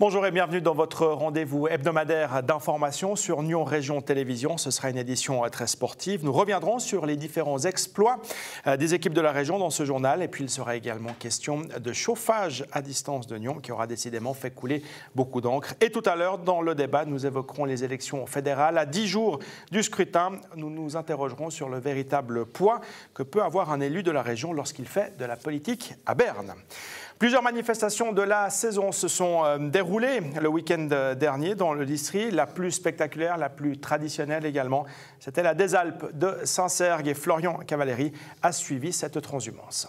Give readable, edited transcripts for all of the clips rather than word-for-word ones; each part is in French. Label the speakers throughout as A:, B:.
A: Bonjour et bienvenue dans votre rendez-vous hebdomadaire d'information sur Nyon Région Télévision. Ce sera une édition très sportive. Nous reviendrons sur les différents exploits des équipes de la région dans ce journal. Et puis il sera également question de chauffage à distance de Nyon qui aura décidément fait couler beaucoup d'encre. Et tout à l'heure, dans le débat, nous évoquerons les élections fédérales. À 10 jours du scrutin, nous nous interrogerons sur le véritable poids que peut avoir un élu de la région lorsqu'il fait de la politique à Berne. Plusieurs manifestations de la saison se sont déroulées le week-end dernier dans le district. La plus spectaculaire, la plus traditionnelle également, c'était la des Alpes de Saint-Sergue et Florian Cavalleri a suivi cette transhumance.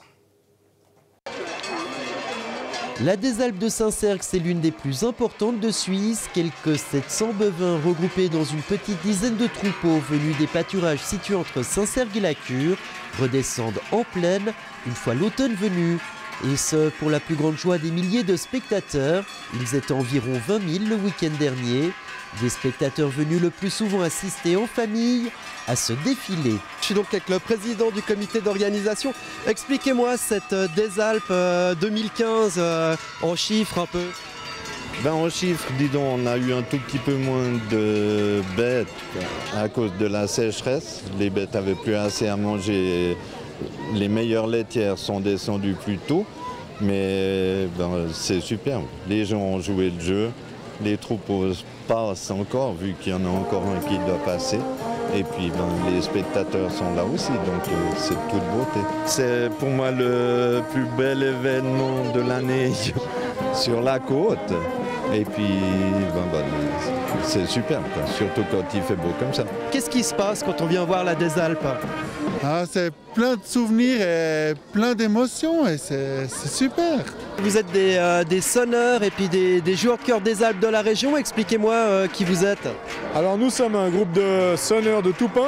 B: La des Alpes de Saint-Sergue, c'est l'une des plus importantes de Suisse. Quelques 700 bovins regroupés dans une petite dizaine de troupeaux venus des pâturages situés entre Saint-Sergue et la Cure redescendent en plaine une fois l'automne venu. Et ce, pour la plus grande joie des milliers de spectateurs. Ils étaient environ 20 000 le week-end dernier. Des spectateurs venus le plus souvent assister en famille à ce défilé.
C: Je suis donc avec le président du comité d'organisation. Expliquez-moi cette des Alpes 2015 en chiffres un peu.
D: En chiffres, dis donc, on a eu un tout petit peu moins de bêtes à cause de la sécheresse. Les bêtes n'avaient plus assez à manger. Les meilleures laitières sont descendues plus tôt, mais c'est super. Les gens ont joué le jeu, les troupeaux passent encore, vu qu'il y en a encore un qui doit passer. Et puis les spectateurs sont là aussi, donc c'est toute beauté. C'est pour moi le plus bel événement de l'année sur la côte. Et puis c'est super, quoi. Surtout quand il fait beau comme ça.
C: Qu'est-ce qui se passe quand on vient voir la des Alpes?
E: C'est plein de souvenirs et plein d'émotions et c'est super.
C: Vous êtes des sonneurs et puis des joueurs de chœur des Alpes de la région. Expliquez-moi qui vous êtes.
F: Alors nous sommes un groupe de sonneurs de Toupin.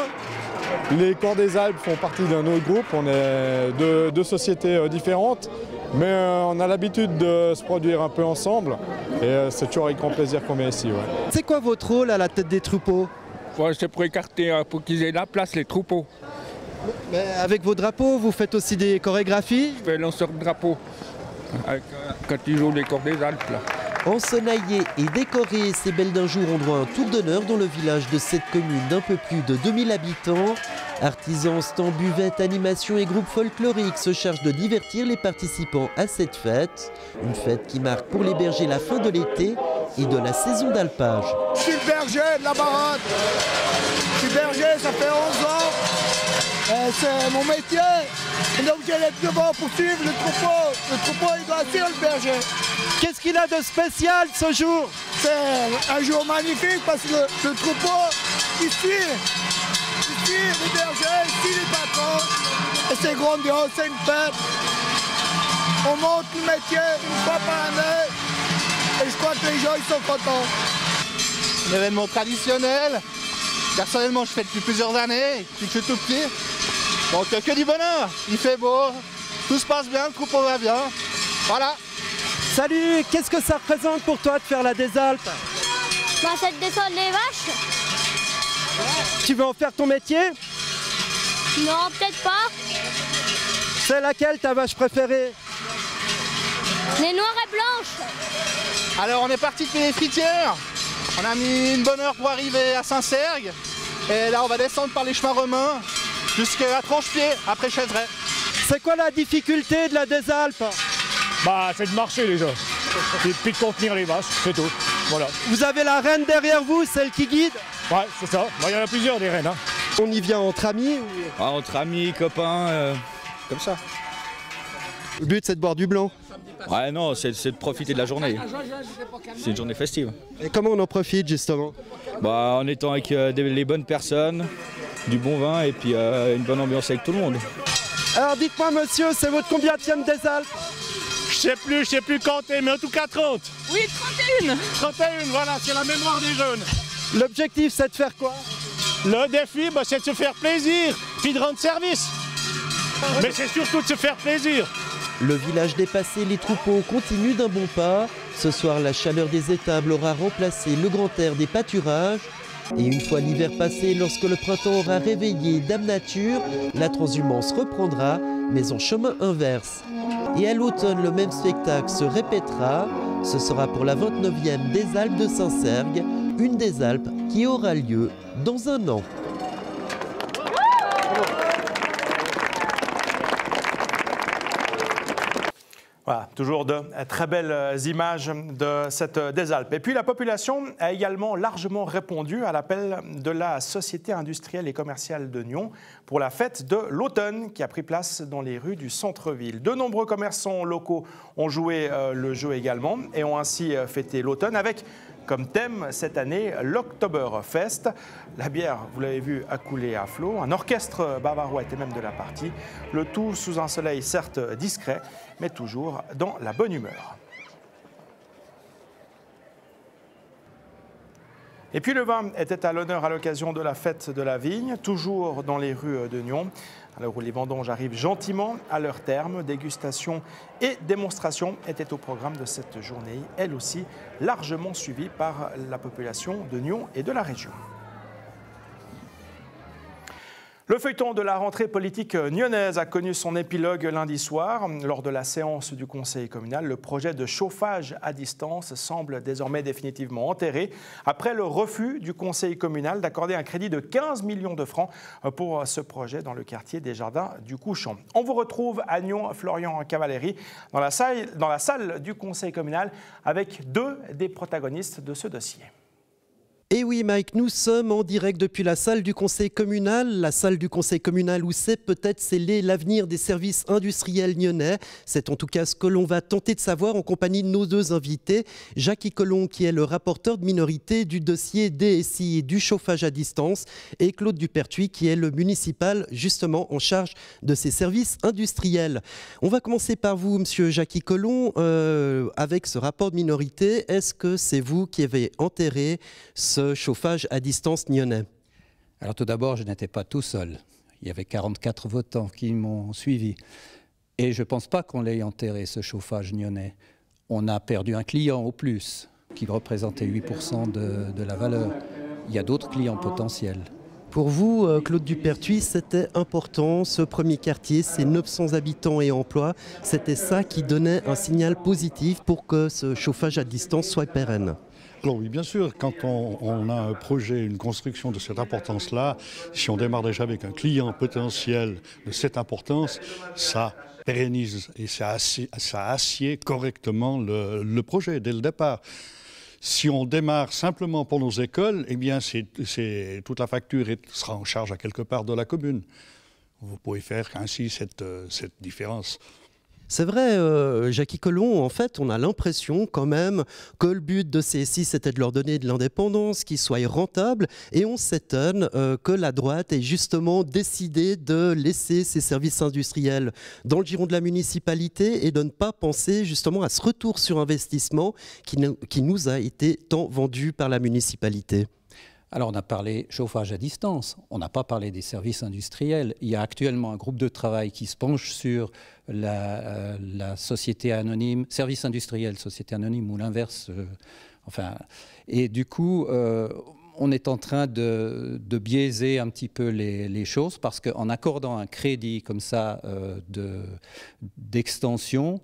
F: Les chœurs des Alpes font partie d'un autre groupe. On est deux sociétés différentes, mais on a l'habitude de se produire un peu ensemble. Et c'est toujours avec grand plaisir qu'on vient ici. Ouais.
C: C'est quoi votre rôle à la tête des troupeaux?
G: C'est pour écarter, pour qu'ils aient la place, les troupeaux.
C: Mais avec vos drapeaux, vous faites aussi des chorégraphies?
G: Je fais lanceur de drapeaux, quand ils jouent les chœurs des Alpes. Là.
B: Ensoleillés et décorés, ces belles d'un jour ont droit à un tour d'honneur dans le village de cette commune d'un peu plus de 2000 habitants. Artisans, stands, buvettes, animations et groupes folkloriques se chargent de divertir les participants à cette fête. Une fête qui marque pour les bergers la fin de l'été et de la saison d'alpage.
H: Je suis le berger de la Barotte. Je suis berger, ça fait 11 ans. C'est mon métier. Et donc j'ai les devants pour suivre le troupeau. Le troupeau, il doit suivre le berger.
C: Qu'est-ce qu'il a de spécial ce jour?
H: C'est un jour magnifique parce que le troupeau, il suit les bergers, il suit les patrons. Et c'est grandiose, c'est une fête. On monte le métier une fois par année. Et je crois que les gens, ils sont contents.
I: Un événement traditionnel. Personnellement, je fais depuis plusieurs années, depuis que je suis tout petit. Donc que du bonheur, il fait beau, tout se passe bien, le troupeau va bien. Voilà.
C: Salut, qu'est-ce que ça représente pour toi de faire la des Alpes?
J: C'est de descendre les vaches.
C: Tu veux en faire ton métier?
J: Non, peut-être pas.
C: C'est laquelle ta vache préférée?
J: Les noires et blanches.
I: Alors on est parti depuis les fritières. On a mis une bonne heure pour arriver à Saint-Sergue. Et là on va descendre par les chemins romains jusqu'à Tronche-Pied, après Chèvret.
C: C'est quoi la difficulté de la des Alpes?
F: C'est de marcher déjà. Et puis de contenir les vaches, c'est tout. Voilà.
C: Vous avez la reine derrière vous, celle qui guide?
F: Ouais, c'est ça. Il y en a plusieurs des reines. Hein.
C: On y vient entre amis ou...
K: Entre amis, copains, comme ça.
C: Le but c'est de boire du blanc?
K: Ouais, non, c'est de profiter de la journée. C'est une journée festive.
C: Et comment on en profite justement?
K: En étant avec les bonnes personnes, du bon vin et puis une bonne ambiance avec tout le monde.
C: Alors dites-moi monsieur, c'est votre combienième des Alpes?
F: Je sais plus compter, mais en tout cas 30.
J: Oui, 31.
F: 31, voilà, c'est la mémoire des jeunes.
C: L'objectif c'est de faire quoi?
F: Le défi, c'est de se faire plaisir, puis de rendre service. Mais c'est surtout de se faire plaisir.
B: Le village dépassé, les troupeaux continuent d'un bon pas. Ce soir, la chaleur des étables aura remplacé le grand air des pâturages. Et une fois l'hiver passé, lorsque le printemps aura réveillé Dame Nature, la transhumance reprendra, mais en chemin inverse. Et à l'automne, le même spectacle se répétera. Ce sera pour la 29e des Alpes de Saint-Sergue, une des Alpes qui aura lieu dans un an.
A: Voilà, toujours de très belles images de cette des Alpes. Et puis la population a également largement répondu à l'appel de la Société industrielle et commerciale de Nyon pour la fête de l'automne qui a pris place dans les rues du centre-ville. De nombreux commerçants locaux ont joué le jeu également et ont ainsi fêté l'automne avec comme thème cette année l'Oktoberfest. La bière, vous l'avez vu, a coulé à flot. Un orchestre bavarois était même de la partie. Le tout sous un soleil certes discret, mais toujours dans la bonne humeur. Et puis le vin était à l'honneur à l'occasion de la fête de la vigne, toujours dans les rues de Nyon. Alors où les vendanges arrivent gentiment à leur terme, dégustation et démonstration étaient au programme de cette journée, elle aussi largement suivie par la population de Nyon et de la région. Le feuilleton de la rentrée politique nyonnaise a connu son épilogue lundi soir. Lors de la séance du conseil communal, le projet de chauffage à distance semble désormais définitivement enterré après le refus du conseil communal d'accorder un crédit de 15 millions de francs pour ce projet dans le quartier des Jardins du Couchant. On vous retrouve à Nyon, Florian Cavalieri, dans la salle du conseil communal avec deux des protagonistes de ce dossier.
C: Et oui Mike, nous sommes en direct depuis la salle du conseil communal où s'est peut-être scellé l'avenir des services industriels nyonnais. C'est en tout cas ce que l'on va tenter de savoir en compagnie de nos deux invités. Jackie Collomb qui est le rapporteur de minorité du dossier DSI et du chauffage à distance et Claude Dupertuis qui est le municipal justement en charge de ces services industriels. On va commencer par vous monsieur Jackie Collomb avec ce rapport de minorité. Est-ce que c'est vous qui avez enterré ce chauffage à distance nyonnais?
L: Alors tout d'abord, je n'étais pas tout seul. Il y avait 44 votants qui m'ont suivi. Et je ne pense pas qu'on l'ait enterré, ce chauffage nyonnais. On a perdu un client au plus, qui représentait 8% de la valeur. Il y a d'autres clients potentiels.
C: Pour vous, Claude Dupertuis, c'était important, ce premier quartier, ces 900 habitants et emplois, c'était ça qui donnait un signal positif pour que ce chauffage à distance soit pérenne?
M: Alors oui, bien sûr, quand on a un projet, une construction de cette importance-là, si on démarre déjà avec un client potentiel de cette importance, ça pérennise et ça assied correctement le projet dès le départ. Si on démarre simplement pour nos écoles, eh bien toute la facture sera en charge à quelque part de la commune. Vous pouvez faire ainsi cette différence.
C: C'est vrai, Jackie Collomb, en fait, on a l'impression quand même que le but de CSI, c'était de leur donner de l'indépendance, qu'ils soient rentables, et on s'étonne que la droite ait justement décidé de laisser ces services industriels dans le giron de la municipalité et de ne pas penser justement à ce retour sur investissement qui nous a été tant vendu par la municipalité.
L: Alors on a parlé chauffage à distance, on n'a pas parlé des services industriels. Il y a actuellement un groupe de travail qui se penche sur la société anonyme, service industriel, société anonyme ou l'inverse. Et du coup, on est en train de biaiser un petit peu les choses parce qu'en accordant un crédit comme ça d'extension,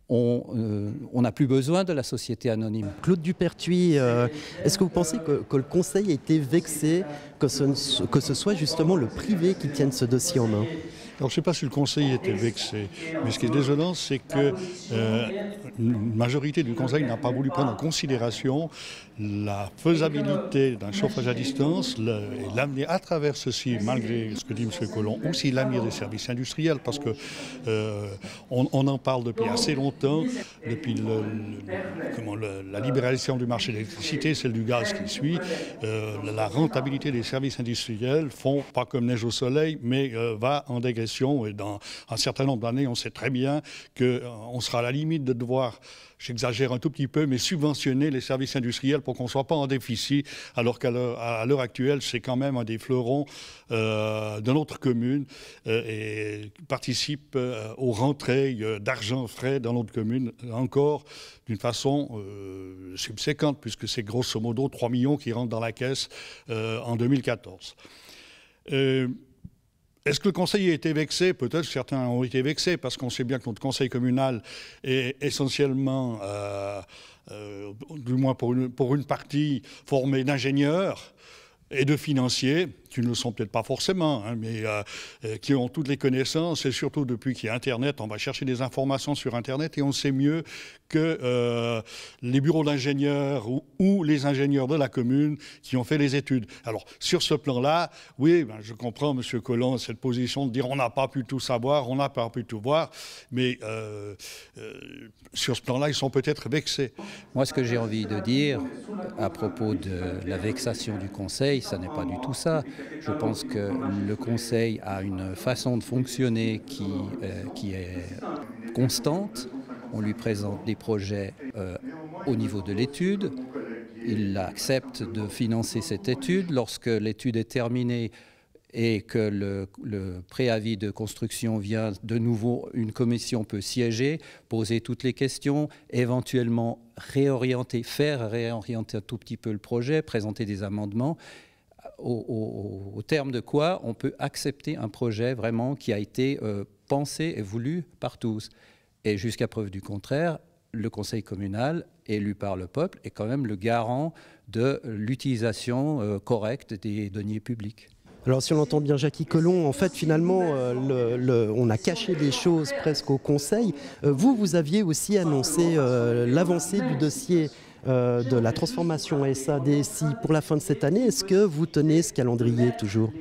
L: on n'a plus besoin de la société anonyme.
C: Claude Dupertuis, est-ce que vous pensez que le Conseil a été vexé que ce soit justement le privé qui tienne ce dossier en main?
M: Alors, je ne sais pas si le Conseil était vexé, mais ce qui est désolant, c'est que une majorité du Conseil n'a pas voulu prendre en considération la faisabilité d'un chauffage à distance et l'avenir à travers ceci, malgré ce que dit M. Collomb, aussi l'avenir des services industriels, parce que on en parle depuis assez longtemps, depuis la libéralisation du marché de l'électricité, celle du gaz qui suit, la rentabilité des services industriels font pas comme neige au soleil, mais va en dégression. Et dans un certain nombre d'années, on sait très bien qu'on sera à la limite de devoir, j'exagère un tout petit peu, mais subventionner les services industriels pour qu'on ne soit pas en déficit, alors qu'à l'heure actuelle, c'est quand même un des fleurons de notre commune et participe aux rentrées d'argent frais dans notre commune, encore d'une façon subséquente, puisque c'est grosso modo 3 millions qui rentrent dans la caisse en 2014. Est-ce que le Conseil a été vexé? Peut-être certains ont été vexés, parce qu'on sait bien que notre Conseil communal est essentiellement, du moins pour une partie, formé d'ingénieurs et de financiers, qui ne le sont peut-être pas forcément, hein, mais qui ont toutes les connaissances, et surtout depuis qu'il y a Internet, on va chercher des informations sur Internet et on sait mieux que les bureaux d'ingénieurs ou les ingénieurs de la commune qui ont fait les études. Alors, sur ce plan-là, oui, ben, je comprends, M. Collomb, cette position de dire on n'a pas pu tout savoir, on n'a pas pu tout voir, mais sur ce plan-là, ils sont peut-être vexés.
L: Moi, ce que j'ai envie de dire à propos de la vexation du Conseil, ça n'est pas du tout ça. Je pense que le Conseil a une façon de fonctionner qui est constante. On lui présente des projets au niveau de l'étude. Il accepte de financer cette étude. Lorsque l'étude est terminée et que le préavis de construction vient de nouveau, une commission peut siéger, poser toutes les questions, éventuellement faire réorienter un tout petit peu le projet, présenter des amendements. Au terme de quoi on peut accepter un projet vraiment qui a été pensé et voulu par tous. Et jusqu'à preuve du contraire, le conseil communal, élu par le peuple, est quand même le garant de l'utilisation correcte des deniers publics.
C: Alors si on entend bien Jackie Collomb, en fait finalement on a caché des choses presque au Conseil. Vous aviez aussi annoncé l'avancée du dossier de la transformation SA-DSI pour la fin de cette année. Est-ce que vous tenez ce calendrier toujours ?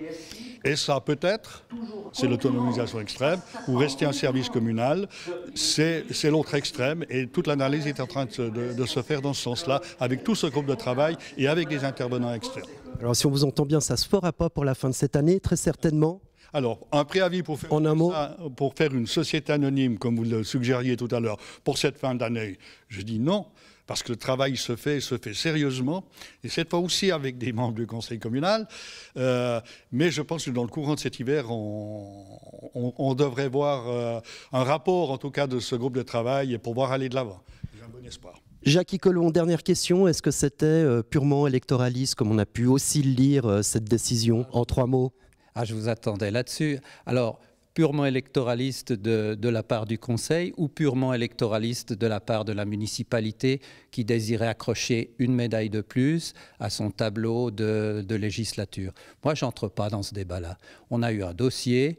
M: Et ça, peut-être, c'est l'autonomisation extrême, ou rester un service communal, c'est l'autre extrême, et toute l'analyse est en train de se faire dans ce sens-là, avec tout ce groupe de travail et avec des intervenants externes.
C: Alors si on vous entend bien, ça ne se fera pas pour la fin de cette année, très certainement.
M: Alors, un préavis pour faire une société anonyme, comme vous le suggériez tout à l'heure, pour cette fin d'année, je dis non. Parce que le travail se fait sérieusement, et cette fois aussi avec des membres du conseil communal. Mais je pense que dans le courant de cet hiver, on devrait voir un rapport, en tout cas, de ce groupe de travail pour pouvoir aller de l'avant. J'ai un bon espoir.
C: Jackie Collomb, dernière question. Est-ce que c'était purement électoraliste, comme on a pu aussi le lire, cette décision, en 3 mots ?
L: Ah, je vous attendais là-dessus. Alors, purement électoraliste de la part du Conseil ou purement électoraliste de la part de la municipalité qui désirait accrocher une médaille de plus à son tableau de législature. Moi, je n'entre pas dans ce débat-là. On a eu un dossier,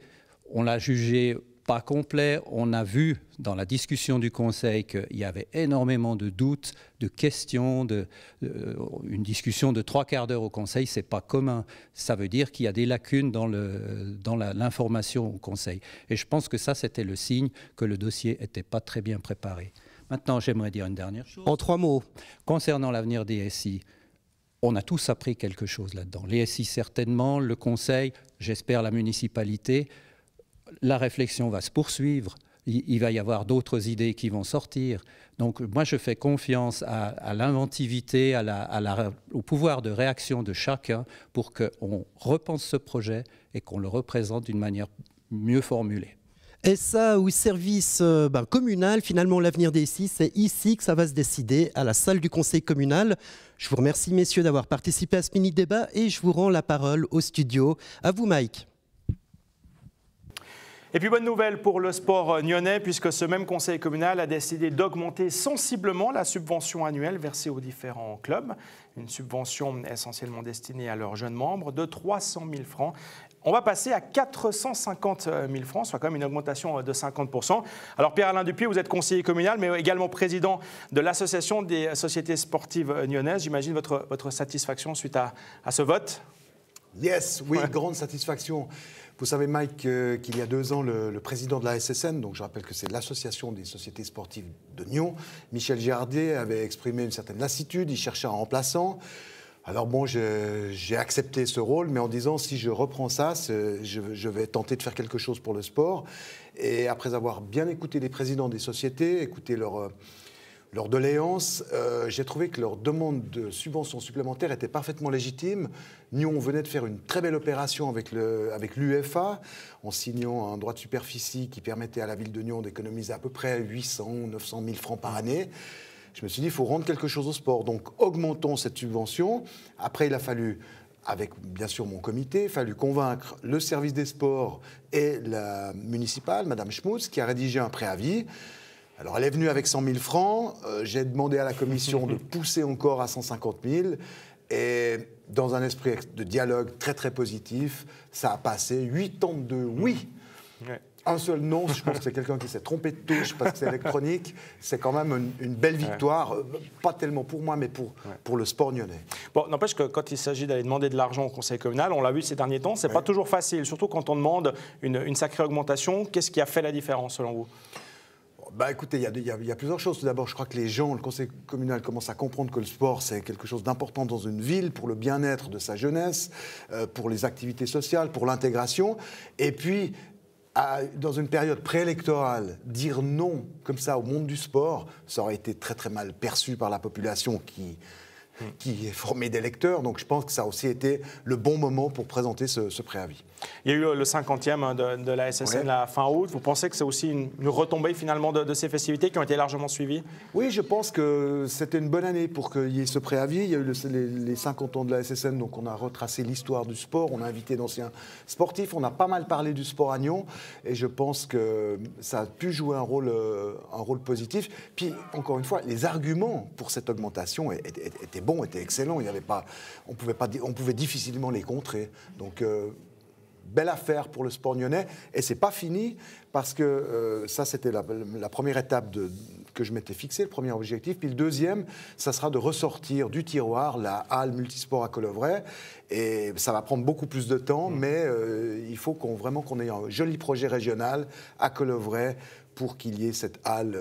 L: on l'a jugé pas complet. On a vu dans la discussion du Conseil qu'il y avait énormément de doutes, de questions, une discussion de 3/4 d'heure au Conseil, c'est pas commun. Ça veut dire qu'il y a des lacunes dans l'information au Conseil. Et je pense que ça, c'était le signe que le dossier n'était pas très bien préparé. Maintenant, j'aimerais dire une dernière chose.
C: En 3 mots.
L: Concernant l'avenir des SI, on a tous appris quelque chose là-dedans. Les SI, certainement, le Conseil, j'espère la municipalité. La réflexion va se poursuivre. Il va y avoir d'autres idées qui vont sortir. Donc moi, je fais confiance à l'inventivité, au pouvoir de réaction de chacun pour qu'on repense ce projet et qu'on le représente d'une manière mieux formulée.
C: SA ou service communal, finalement l'avenir des SI, c'est ici que ça va se décider, à la salle du conseil communal. Je vous remercie messieurs d'avoir participé à ce mini-débat et je vous rends la parole au studio. À vous Mike.
A: Et puis bonne nouvelle pour le sport nyonnais, puisque ce même conseil communal a décidé d'augmenter sensiblement la subvention annuelle versée aux différents clubs. Une subvention essentiellement destinée à leurs jeunes membres de 300 000 francs. On va passer à 450 000 francs, soit quand même une augmentation de 50%. Alors Pierre-Alain Dupuis, vous êtes conseiller communal, mais également président de l'association des sociétés sportives nyonnaises. J'imagine votre satisfaction suite à ce vote.
N: Yes, oui, grande satisfaction. Vous savez, Mike, qu'il y a 2 ans, le président de la SSN, donc je rappelle que c'est l'association des sociétés sportives de Nyon, Michel Girardet, avait exprimé une certaine lassitude, il cherchait un remplaçant. Alors bon, j'ai accepté ce rôle, mais en disant, si je reprends ça, je vais tenter de faire quelque chose pour le sport. Et après avoir bien écouté les présidents des sociétés, écouté leur doléances, j'ai trouvé que leur demande de subvention supplémentaire était parfaitement légitime. Nyon venait de faire une très belle opération avec l'UEFA, en signant un droit de superficie qui permettait à la ville de Nyon d'économiser à peu près 800 ou 900 000 francs par année. Je me suis dit, il faut rendre quelque chose au sport. Donc, augmentons cette subvention. Après, il a fallu avec bien sûr mon comité, il a fallu convaincre le service des sports et la municipale, Madame Schmutz, qui a rédigé un préavis. Alors elle est venue avec 100 000 francs, j'ai demandé à la commission de pousser encore à 150 000 et dans un esprit de dialogue très très positif, ça a passé 82 oui. Ouais. Un seul non, je pense que c'est quelqu'un qui s'est trompé de touche parce que c'est électronique. C'est quand même une belle victoire, pas tellement pour moi, mais pour le sport nyonnais.
A: Bon, n'empêche que quand il s'agit d'aller demander de l'argent au conseil communal, on l'a vu ces derniers temps, c'est pas toujours facile, surtout quand on demande une sacrée augmentation. Qu'est-ce qui a fait la différence selon vous ?
N: Bah, écoutez, il y a plusieurs choses. Tout d'abord, je crois que les gens, le conseil communal commence à comprendre que le sport, c'est quelque chose d'important dans une ville pour le bien-être de sa jeunesse, pour les activités sociales, pour l'intégration. Et puis, dans une période préélectorale, dire non comme ça au monde du sport, ça aurait été très très mal perçu par la population qui est formée d'électeurs. Donc je pense que ça a aussi été le bon moment pour présenter ce préavis.
A: Il y a eu le 50e de la SSN la fin août. Vous pensez que c'est aussi une retombée finalement de ces festivités qui ont été largement suivies ?
N: Oui, je pense que c'était une bonne année pour qu'il y ait ce préavis. Il y a eu les 50 ans de la SSN, donc on a retracé l'histoire du sport, on a invité d'anciens sportifs, on a pas mal parlé du sport à Nyon et je pense que ça a pu jouer un rôle positif. Puis, encore une fois, les arguments pour cette augmentation étaient bons, étaient excellents. Il y avait pas, on pouvait difficilement les contrer. Donc, belle affaire pour le sport nyonnais. Et c'est pas fini parce que ça, c'était la première étape que je m'étais fixé, le premier objectif. Puis le deuxième, ça sera de ressortir du tiroir la halle multisport à Colovray. Et ça va prendre beaucoup plus de temps, mais il faut vraiment qu'on ait un joli projet régional à Colovray pour qu'il y ait cette halle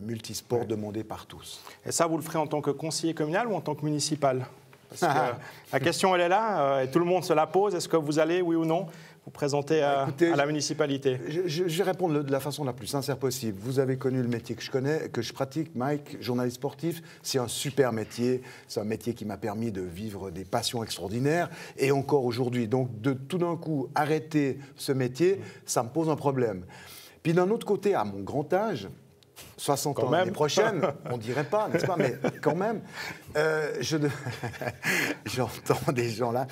N: multisport demandée par tous.
A: Et ça, vous le ferez en tant que conseiller communal ou en tant que municipal ? Parce que la question, elle est là, et tout le monde se la pose. Est-ce que vous allez, oui ou non, vous présenter à la municipalité ?
N: Je vais répondre de la façon la plus sincère possible. Vous avez connu le métier que je connais, que je pratique, Mike, journaliste sportif. C'est un super métier. C'est un métier qui m'a permis de vivre des passions extraordinaires. Et encore aujourd'hui. Donc, de tout d'un coup, arrêter ce métier, ça me pose un problème. Puis d'un autre côté, à mon grand âge, 60 ans l'année prochaine, on ne dirait pas, n'est-ce pas? Mais quand même, j'entends des gens là.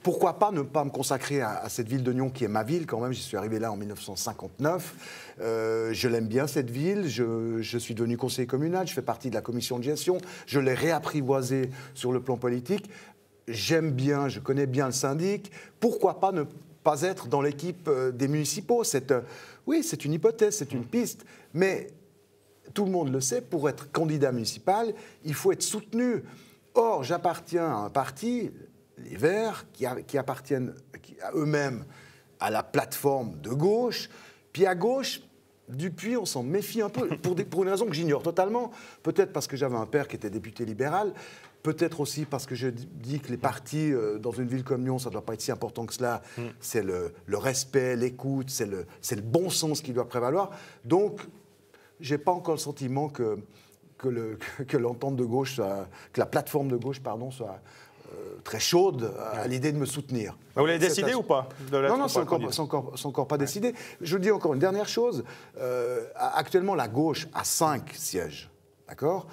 N: Pourquoi pas ne pas me consacrer à cette ville de Nyon qui est ma ville quand même? J'y suis arrivé là en 1959. Je l'aime bien cette ville. Je suis devenu conseiller communal. Je fais partie de la commission de gestion. Je l'ai réapprivoisé sur le plan politique. J'aime bien, je connais bien le syndic. Pourquoi pas ne pas être dans l'équipe des municipaux? Oui, c'est une hypothèse, c'est une piste, mais tout le monde le sait, pour être candidat municipal, il faut être soutenu. Or, j'appartiens à un parti, les Verts, qui appartiennent à eux-mêmes à la plateforme de gauche, puis à gauche, Dupuis, on s'en méfie un peu, pour une raison que j'ignore totalement, peut-être parce que j'avais un père qui était député libéral, peut-être aussi parce que je dis que les partis dans une ville comme Nyon, ça ne doit pas être si important que cela. C'est le respect, l'écoute, c'est le bon sens qui doit prévaloir. Donc, je n'ai pas encore le sentiment que l'entente de gauche, que la plateforme de gauche, pardon, soit très chaude à l'idée de me soutenir.
A: Vous l'avez décidé ou pas?
N: Non, c'est encore pas décidé. Je vous dis encore une dernière chose. Actuellement, la gauche a 5 sièges. D'accord ?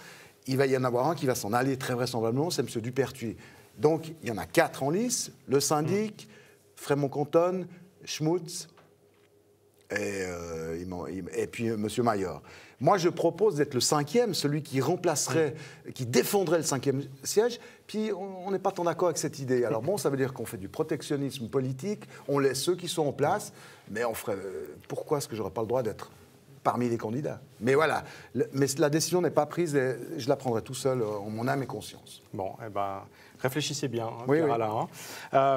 N: Il va y en avoir un qui va s'en aller très vraisemblablement, c'est M. Dupertuis. Donc, il y en a 4 en lice, le syndic, Frémont-Canton, Schmutz et puis M. Maillard. Moi, je propose d'être le 5e, celui qui remplacerait, qui défendrait le 5e siège, puis on n'est pas tant d'accord avec cette idée. Alors bon, ça veut dire qu'on fait du protectionnisme politique, on laisse ceux qui sont en place, mais on ferait... pourquoi est-ce que j'aurais pas le droit d'être parmi les candidats? Mais voilà, mais la décision n'est pas prise et je la prendrai tout seul en mon âme et conscience.
A: Bon, eh ben, réfléchissez bien, Pierre-Alain.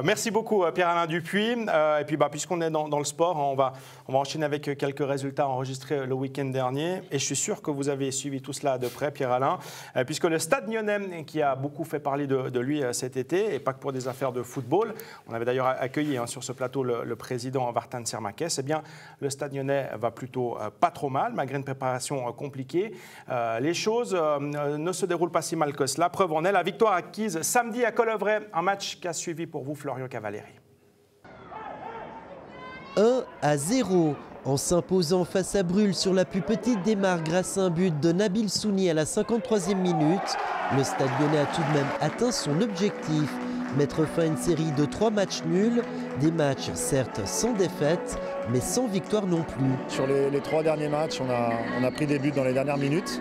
A: Merci beaucoup, Pierre-Alain Dupuis. Et puis, puisqu'on est dans le sport, on va enchaîner avec quelques résultats enregistrés le week-end dernier. Et je suis sûr que vous avez suivi tout cela de près, Pierre-Alain, puisque le Stade Nyonnais, qui a beaucoup fait parler de lui cet été, et pas que pour des affaires de football, on avait d'ailleurs accueilli sur ce plateau le président Vartan Sermakès, eh bien, le Stade Nyonnais va plutôt pas trop mal, malgré une préparation compliquée. Les choses ne se déroulent pas si mal que cela. Preuve en est la victoire acquise samedi à Colovray, un match qu'a suivi pour vous Florian Cavalieri.
B: 1-0. En s'imposant face à Brûle sur la plus petite des marques grâce à un but de Nabil Souni à la 53e minute, le Stade Lyonnais a tout de même atteint son objectif. Mettre fin à une série de 3 matchs nuls, des matchs certes sans défaite, mais sans victoire non plus.
O: Sur les 3 derniers matchs, on a pris des buts dans les dernières minutes.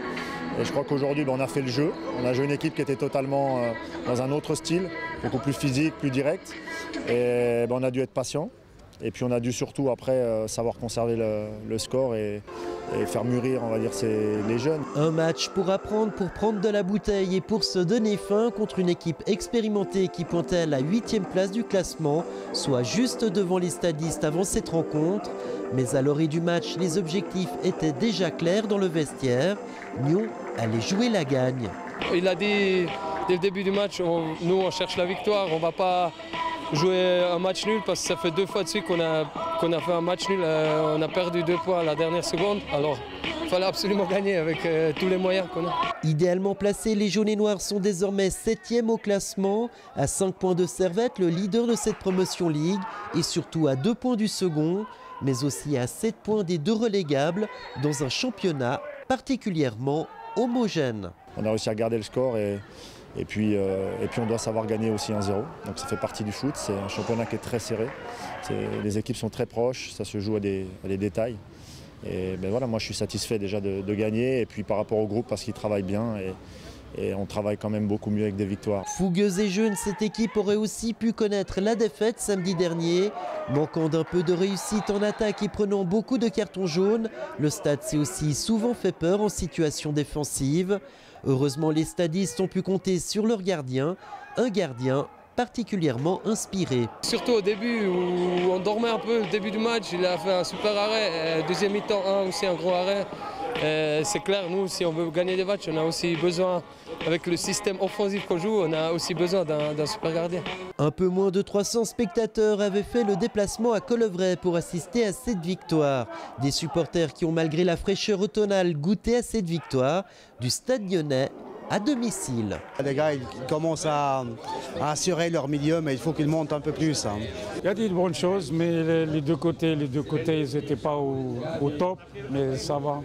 O: Et je crois qu'aujourd'hui, on a fait le jeu. On a joué une équipe qui était totalement dans un autre style, beaucoup plus physique, plus direct. Et on a dû être patient. Et puis on a dû surtout après savoir conserver le score et faire mûrir, on va dire, les jeunes.
B: Un match pour apprendre, pour prendre de la bouteille et pour se donner fin contre une équipe expérimentée qui pointait à la 8e place du classement, soit juste devant les stadistes avant cette rencontre. Mais à l'orée du match, les objectifs étaient déjà clairs dans le vestiaire. Nyon allait jouer la gagne.
P: Il a dit dès le début du match, nous on cherche la victoire, on ne va pas jouer un match nul parce que ça fait 2 fois de suite qu'on a fait un match nul, on a perdu 2 points à la dernière seconde, alors il fallait absolument gagner avec tous les moyens qu'on a.
B: Idéalement placés, les jaunes et noirs sont désormais 7e au classement, à 5 points de Servette, le leader de cette promotion Ligue, et surtout à 2 points du second, mais aussi à 7 points des 2 relégables, dans un championnat particulièrement homogène.
O: On a réussi à garder le score et puis on doit savoir gagner aussi 1-0. Donc ça fait partie du foot, c'est un championnat qui est très serré. Les équipes sont très proches, ça se joue à des détails. Et voilà, moi je suis satisfait déjà de gagner et puis par rapport au groupe parce qu'ils travaillent bien et on travaille quand même beaucoup mieux avec des victoires.
B: Fougueuse et jeune, cette équipe aurait aussi pu connaître la défaite samedi dernier. Manquant d'un peu de réussite en attaque et prenant beaucoup de cartons jaunes, le Stade s'est aussi souvent fait peur en situation défensive. Heureusement, les stadistes ont pu compter sur leur gardien, un gardien particulièrement inspiré.
P: Surtout au début où on dormait un peu, au début du match, il a fait un super arrêt, deuxième mi-temps aussi un gros arrêt. C'est clair, nous si on veut gagner des matchs, on a aussi besoin, avec le système offensif qu'on joue, on a aussi besoin d'un super gardien.
B: Un peu moins de 300 spectateurs avaient fait le déplacement à Colovray pour assister à cette victoire. Des supporters qui ont malgré la fraîcheur automnale goûté à cette victoire du Stade Lyonnais à domicile.
Q: Les gars ils commencent à assurer leur milieu, mais il faut qu'ils montent un peu plus.
G: Il y a des bonnes choses, mais les deux côtés, ils n'étaient pas au top, mais ça va.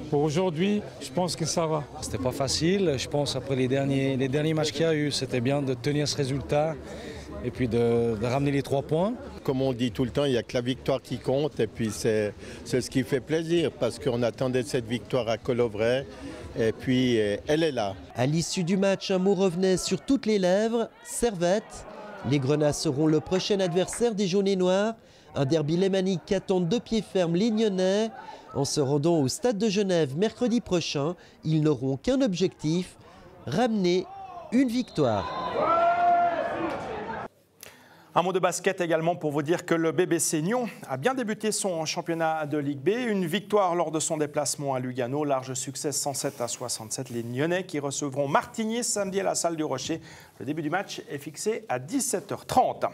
G: Pour aujourd'hui, je pense que ça va.
R: C'était pas facile, je pense après les derniers matchs qu'il y a eu, c'était bien de tenir ce résultat et puis de ramener les 3 points.
S: Comme on dit tout le temps, il n'y a que la victoire qui compte et puis c'est ce qui fait plaisir parce qu'on attendait cette victoire à Colovray et puis elle est là.
B: À l'issue du match, un mot revenait sur toutes les lèvres, Servette. Les Grenats seront le prochain adversaire des jaunes et noirs. Un derby lémanique qui attend de pied ferme les Lyonnais. En se rendant au Stade de Genève mercredi prochain, ils n'auront qu'un objectif, ramener une victoire.
A: Un mot de basket également pour vous dire que le BBC Nyon a bien débuté son championnat de Ligue B. Une victoire lors de son déplacement à Lugano. Large succès 107-67. Les Nyonnais qui recevront Martigny samedi à la Salle du Rocher. Le début du match est fixé à 17h30.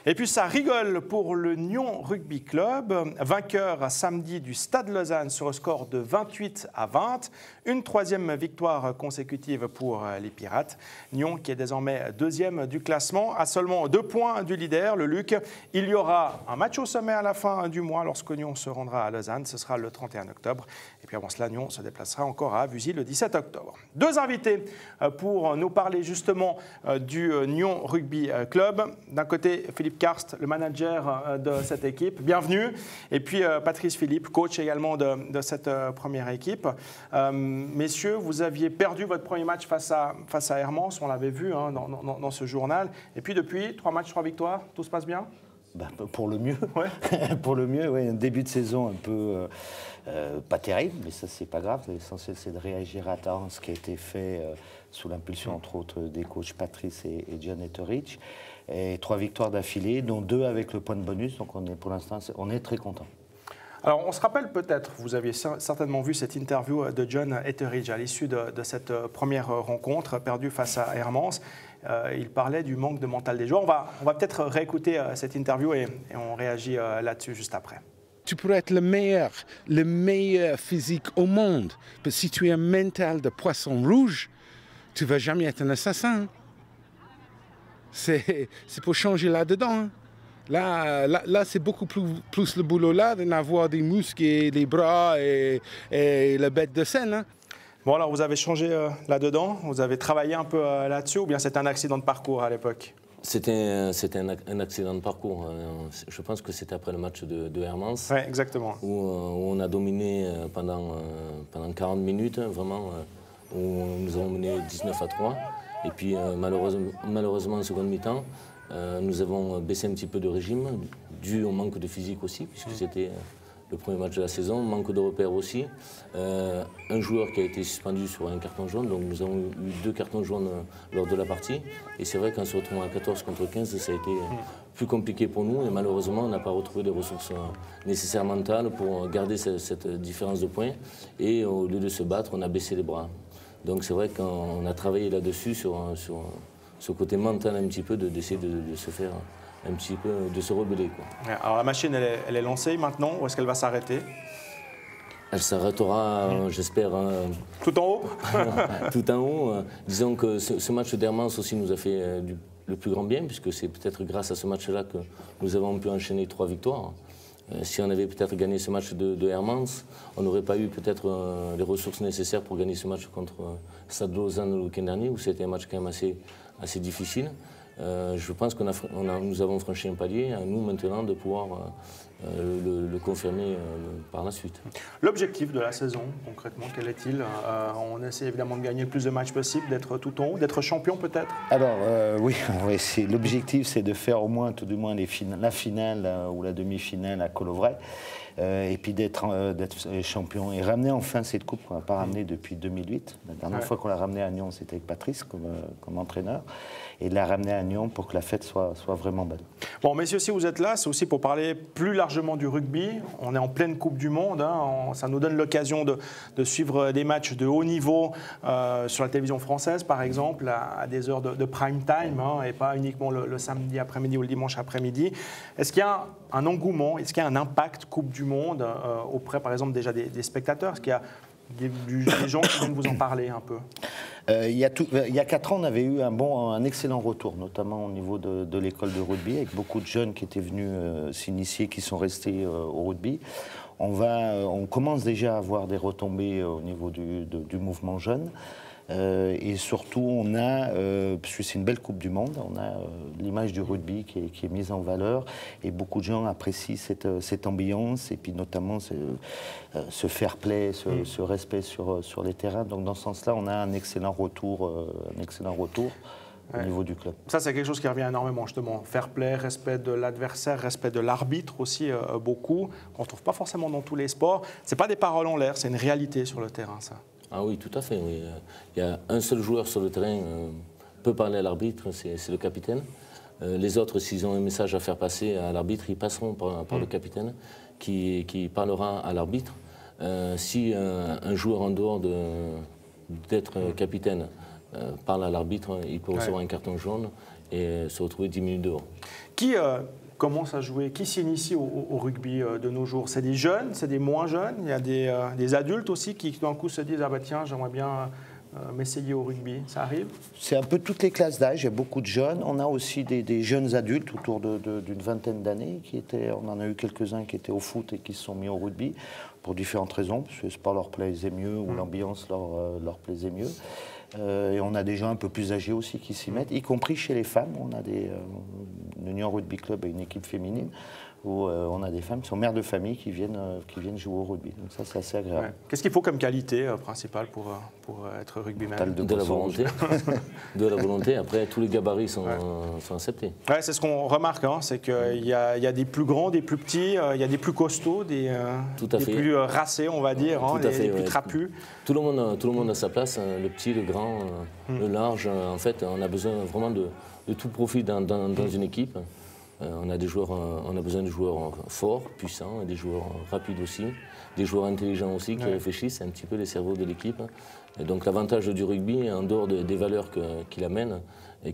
A: Et puis ça rigole pour le Nyon Rugby Club. Vainqueur samedi du Stade Lausanne sur le score de 28-20. Une 3e victoire consécutive pour les Pirates. Nyon qui est désormais 2e du classement à seulement 2 points du leader, le Luc. Il y aura un match au sommet à la fin du mois lorsque Nyon se rendra à Lausanne. Ce sera le 31 octobre. Et puis avant cela, Nyon se déplacera encore à Avusy le 17 octobre. 2 invités pour nous parler justement du Nyon Rugby Club. D'un côté, Philippe Karst, le manager de cette équipe. Bienvenue. Et puis Patrice Philippe, coach également de cette première équipe. Messieurs, vous aviez perdu votre premier match face à Hermance, on l'avait vu dans ce journal. Et puis depuis, 3 matchs, 3 victoires, tout se passe bien ?
T: Pour le mieux. Ouais. Pour le mieux, oui. Un début de saison un peu pas terrible, mais ça, c'est pas grave. L'essentiel, c'est de réagir à temps, ce qui a été fait sous l'impulsion, entre autres, des coachs Patrice et John Etheridge. Et 3 victoires d'affilée, dont 2 avec le point de bonus. Donc, pour l'instant, on est très content.
A: Alors, on se rappelle peut-être, vous aviez certainement vu cette interview de John Etheridge à l'issue de cette première rencontre perdue face à Hermance. Il parlait du manque de mental des joueurs. On va peut-être réécouter cette interview et on réagit là-dessus juste après.
U: Tu pourrais être le meilleur physique au monde. Mais si tu es un mental de poisson rouge, tu ne vas jamais être un assassin. C'est pour changer là-dedans. Là c'est beaucoup plus le boulot là, d'avoir des muscles et les bras et la bête de scène. Hein.
A: Bon, alors vous avez changé là-dedans, vous avez travaillé un peu là-dessus, ou bien c'était un accident de parcours à l'époque?
D: C'était un accident de parcours. Je pense que c'était après le match de Hermans.
A: Oui, exactement.
D: Où on a dominé pendant 40 minutes, vraiment, où nous avons mené 19-3. Et puis malheureusement en seconde mi-temps, nous avons baissé un petit peu de régime, dû au manque de physique aussi, puisque c'était le premier match de la saison, manque de repères aussi. Un joueur qui a été suspendu sur un carton jaune, donc nous avons eu 2 cartons jaunes lors de la partie. Et c'est vrai qu'en se retrouvant à 14 contre 15, ça a été plus compliqué pour nous. Et malheureusement, on n'a pas retrouvé les ressources nécessaires mentales pour garder cette différence de points. Et au lieu de se battre, on a baissé les bras. Donc c'est vrai qu'on a travaillé là-dessus, sur ce côté mental un petit peu, d'essayer de se faire un petit peu, de se rebeller, quoi.
A: Alors la machine, elle est lancée maintenant, ou est-ce qu'elle va s'arrêter?
D: Elle s'arrêtera, j'espère.
A: Tout en haut?
D: Tout en haut. Disons que ce match d'Hermans aussi nous a fait le plus grand bien, puisque c'est peut-être grâce à ce match-là que nous avons pu enchaîner 3 victoires. Si on avait peut-être gagné ce match de Hermans, on n'aurait pas eu peut-être les ressources nécessaires pour gagner ce match contre Stade Lausanne le week-end dernier, où c'était un match quand même assez difficile. Je pense que nous avons franchi un palier, à nous maintenant de pouvoir le confirmer par la suite. L'objectif
A: de la saison, concrètement, quel est-il? On essaie évidemment de gagner le plus de matchs possible, d'être tout en haut, d'être champion peut-être?
T: Alors oui, l'objectif c'est de faire au moins, tout du moins la finale ou la demi-finale à Colovray. Et puis d'être champion et ramener enfin cette coupe qu'on n'a pas ramenée depuis 2008. La dernière fois qu'on l'a ramenée à Nyon, c'était avec Patrice comme entraîneur. Et de la ramener à Nyon pour que la fête soit vraiment belle.
A: Bon, messieurs, si vous êtes là, c'est aussi pour parler plus largement du rugby. On est en pleine Coupe du Monde. Hein. Ça nous donne l'occasion de suivre des matchs de haut niveau sur la télévision française, par exemple, à des heures de prime time, hein, et pas uniquement le samedi après-midi ou le dimanche après-midi. Est-ce qu'il y a un engouement, est-ce qu'il y a un impact Coupe du Monde auprès, par exemple, déjà des spectateurs? Est-ce qu'il y a des gens qui viennent vous en parler un peu?
T: Il y a 4 ans, on avait eu un excellent retour, notamment au niveau de l'école de rugby, avec beaucoup de jeunes qui étaient venus s'initier, qui sont restés au rugby. On commence déjà à avoir des retombées au niveau du mouvement jeune. Et surtout, on a, puisque c'est une belle Coupe du Monde, on a l'image du rugby qui est mise en valeur et beaucoup de gens apprécient cette ambiance et puis notamment ce fair play, ce respect sur les terrains. Donc dans ce sens-là, on a un excellent retour au niveau du club.
A: Ça, c'est quelque chose qui revient énormément, justement. Fair play, respect de l'adversaire, respect de l'arbitre aussi, beaucoup, qu'on ne trouve pas forcément dans tous les sports. Ce n'est pas des paroles en l'air, c'est une réalité sur le terrain, ça.
D: Ah oui, tout à fait. Oui. Il y a un seul joueur sur le terrain peut parler à l'arbitre, c'est le capitaine. Les autres, s'ils ont un message à faire passer à l'arbitre, ils passeront par le capitaine qui parlera à l'arbitre. Si un joueur en dehors d'être capitaine parle à l'arbitre, il peut recevoir un carton jaune et se retrouver 10 minutes dehors.
A: Qui commence à jouer? Qui s'initie au rugby de nos jours? C'est des jeunes, c'est des moins jeunes? Il y a des adultes aussi qui d'un coup se disent « Ah bah tiens, j'aimerais bien m'essayer au rugby ». Ça arrive?
T: C'est un peu toutes les classes d'âge, il y a beaucoup de jeunes. On a aussi des jeunes adultes autour d'une vingtaine d'années. On en a eu quelques-uns qui étaient au foot et qui se sont mis au rugby pour différentes raisons, parce que le sport leur plaisait mieux ou l'ambiance leur plaisait mieux. Et on a des gens un peu plus âgés aussi qui s'y mettent, y compris chez les femmes. On a l'Union Rugby Club et une équipe féminine où on a des femmes qui sont mères de famille qui viennent jouer au rugby. Donc ça, c'est assez agréable.
A: Ouais. Qu'est-ce qu'il faut comme qualité principale pour être rugbyman?
D: De la volonté. De la volonté. Après, tous les gabarits sont acceptés.
A: Ouais, c'est ce qu'on remarque, hein, c'est qu'il y a des plus grands, des plus petits, il y a des plus costauds, des plus racés, on va dire, hein, des plus trapus.
D: Tout le monde a sa place, hein, le petit, le grand, le large. En fait, on a besoin vraiment de tout profil dans une équipe. On a besoin de joueurs forts, puissants, et des joueurs rapides aussi, des joueurs intelligents aussi qui réfléchissent un petit peu les cerveaux de l'équipe. Et donc l'avantage du rugby, en dehors des valeurs qu'il amène,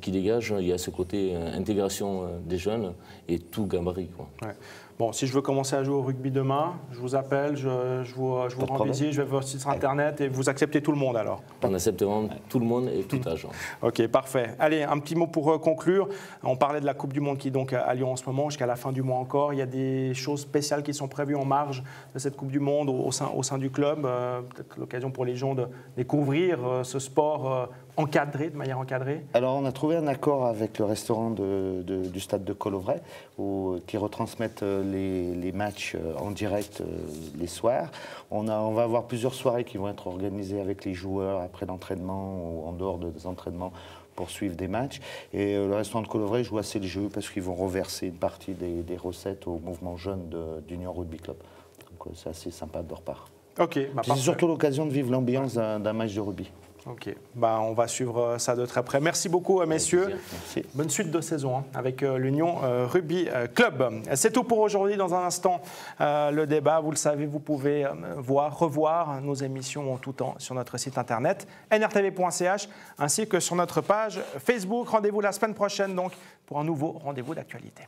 D: qui dégage. Il y a ce côté intégration des jeunes et tout gabarit, quoi.
A: Ouais. Bon, si je veux commencer à jouer au rugby demain, je vous appelle, je vous rends visite, je vais voir votre site internet et vous acceptez tout le monde alors?
D: On accepte vraiment tout le monde et tout âge.
A: Ok, parfait. Allez, un petit mot pour conclure. On parlait de la Coupe du Monde qui donc a lieu en ce moment, jusqu'à la fin du mois encore. Il y a des choses spéciales qui sont prévues en marge de cette Coupe du Monde au sein du club. Peut-être l'occasion pour les gens de découvrir ce sport encadré, de manière encadrée.
T: Alors on a trouvé un accord avec le restaurant du stade de Colovray qui retransmettent les matchs en direct les soirs. On va avoir plusieurs soirées qui vont être organisées avec les joueurs après l'entraînement ou en dehors des entraînements pour suivre des matchs. Et le restaurant de Colovray joue assez le jeu parce qu'ils vont reverser une partie des recettes au mouvement jeune d'Union Rugby Club. Donc c'est assez sympa de leur part.
A: Ok,
T: c'est surtout l'occasion de vivre l'ambiance d'un match de rugby.
A: Ok, on va suivre ça de très près. Merci beaucoup, messieurs.
T: Merci.
A: Bonne suite de saison avec l'Union Rugby Club. C'est tout pour aujourd'hui. Dans un instant, le débat. Vous le savez, vous pouvez revoir nos émissions en tout temps sur notre site internet nrtv.ch ainsi que sur notre page Facebook. Rendez-vous la semaine prochaine donc pour un nouveau rendez-vous d'actualité.